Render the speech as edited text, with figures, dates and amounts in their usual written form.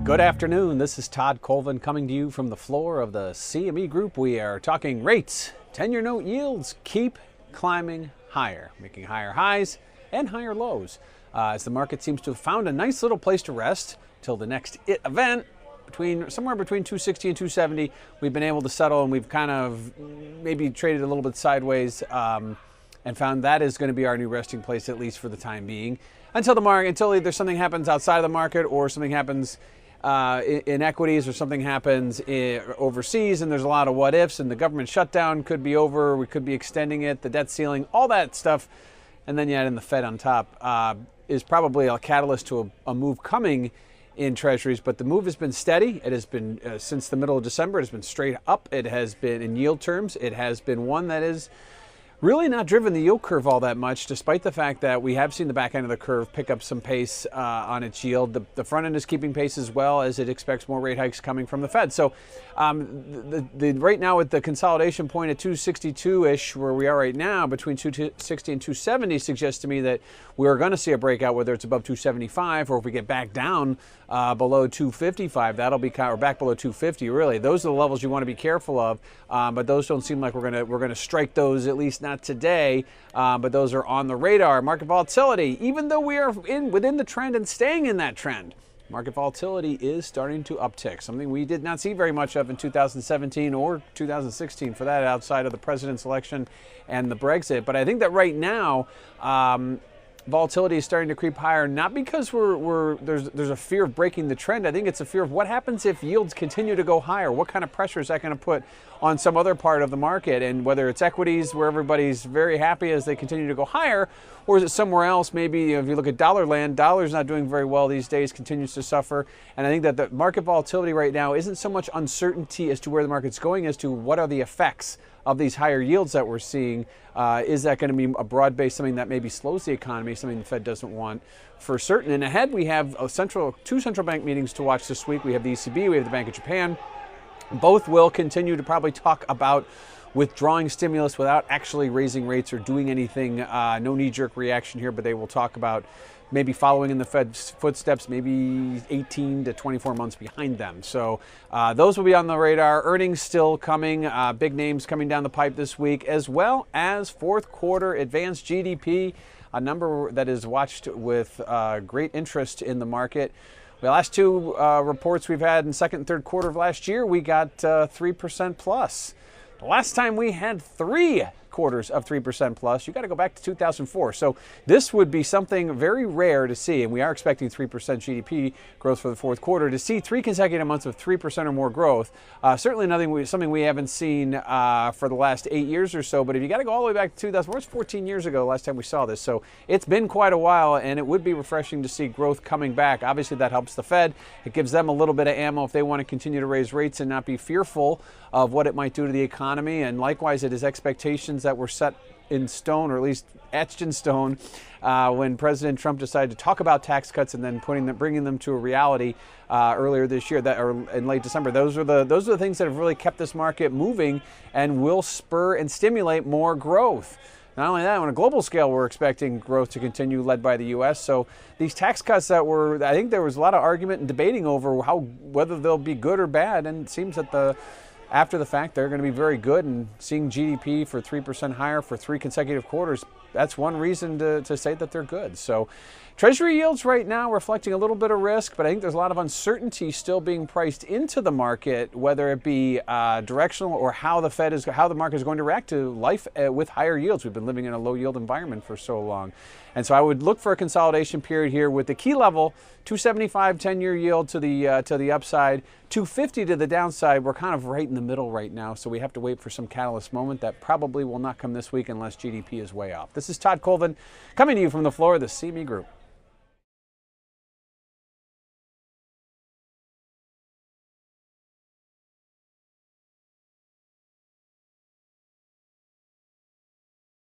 Good afternoon. This is Todd Colvin coming to you from the floor of the CME Group. We are talking rates. 10-year note yields keep climbing higher, making higher highs and higher lows as the market seems to have found a nice little place to rest till the next event. Somewhere between 260 and 270, we've been able to settle, and we've kind of maybe traded a little bit sideways and found that is going to be our new resting place, at least for the time being, until either something happens outside of the market or something happens in equities, or something happens overseas, and there's a lot of what ifs, and the government shutdown could be over, we could be extending it, the debt ceiling, all that stuff, and then you add in the Fed on top, is probably a catalyst to a move coming in Treasuries. But the move has been steady. It has been since the middle of December. It has been straight up. It has been, in yield terms, it has been one that is really not driven the yield curve all that much, despite the fact that we have seen the back end of the curve pick up some pace on its yield. The front end is keeping pace as well, as it expects more rate hikes coming from the Fed. So right now, with the consolidation point at 262-ish, where we are right now, between 260 and 270, suggests to me that we're going to see a breakout, whether it's above 275 or if we get back down below 255, that'll be or back below 250. Really, those are the levels you want to be careful of. But those don't seem like we're gonna strike those, at least not today. But those are on the radar. Market volatility, even though we are within the trend and staying in that trend, market volatility is starting to uptick. Something we did not see very much of in 2017 or 2016, for that, outside of the president's election and the Brexit. But I think that right now, volatility is starting to creep higher, not because there's a fear of breaking the trend. I think it's a fear of what happens if yields continue to go higher. What kind of pressure is that going to put on some other part of the market? And whether it's equities, where everybody's very happy as they continue to go higher, or is it somewhere else? Maybe if you look at dollar land, dollar's not doing very well these days, continues to suffer. And I think that the market volatility right now isn't so much uncertainty as to where the market's going, as to what are the effects of these higher yields that we're seeing. Is that going to be a broad-based, something that maybe slows the economy, something the Fed doesn't want for certain? And ahead, we have two central bank meetings to watch this week. We have the ECB, we have the Bank of Japan. Both will continue to probably talk about withdrawing stimulus without actually raising rates or doing anything. No knee-jerk reaction here, but they will talk about maybe following in the Fed's footsteps, maybe 18 to 24 months behind them. So those will be on the radar. Earnings still coming, big names coming down the pipe this week, as well as fourth quarter advanced GDP, a number that is watched with great interest in the market. The last two reports we've had in second and third quarter of last year, we got 3% plus. The last time we had 3 quarters of 3% plus, you got to go back to 2004. So this would be something very rare to see, and we are expecting 3% GDP growth for the fourth quarter. To see 3 consecutive months of 3% or more growth, certainly something we haven't seen for the last 8 years or so. But if you got to go all the way back to 2004, it's 14 years ago last time we saw this. So it's been quite a while, and it would be refreshing to see growth coming back. Obviously, that helps the Fed. It gives them a little bit of ammo if they want to continue to raise rates and not be fearful of what it might do to the economy. And likewise, it is expectations that were set in stone, or at least etched in stone, when President Trump decided to talk about tax cuts and then bringing them to a reality earlier this year, or in late December. Those are the things that have really kept this market moving and will spur and stimulate more growth. Not only that, on a global scale, we're expecting growth to continue, led by the U.S. So these tax cuts I think there was a lot of argument and debating over whether they'll be good or bad, and it seems that after the fact, they're going to be very good, and seeing GDP for 3% higher for 3 consecutive quarters, that's one reason to say that they're good. So Treasury yields right now reflecting a little bit of risk, but I think there's a lot of uncertainty still being priced into the market, whether it be directional or how the market is going to react to life with higher yields. We've been living in a low yield environment for so long. And so I would look for a consolidation period here with the key level, 275 10-year yield to the upside, 250 to the downside. We're kind of right in the middle right now, so we have to wait for some catalyst moment that probably will not come this week unless GDP is way off. This is Todd Colvin coming to you from the floor of the CME Group.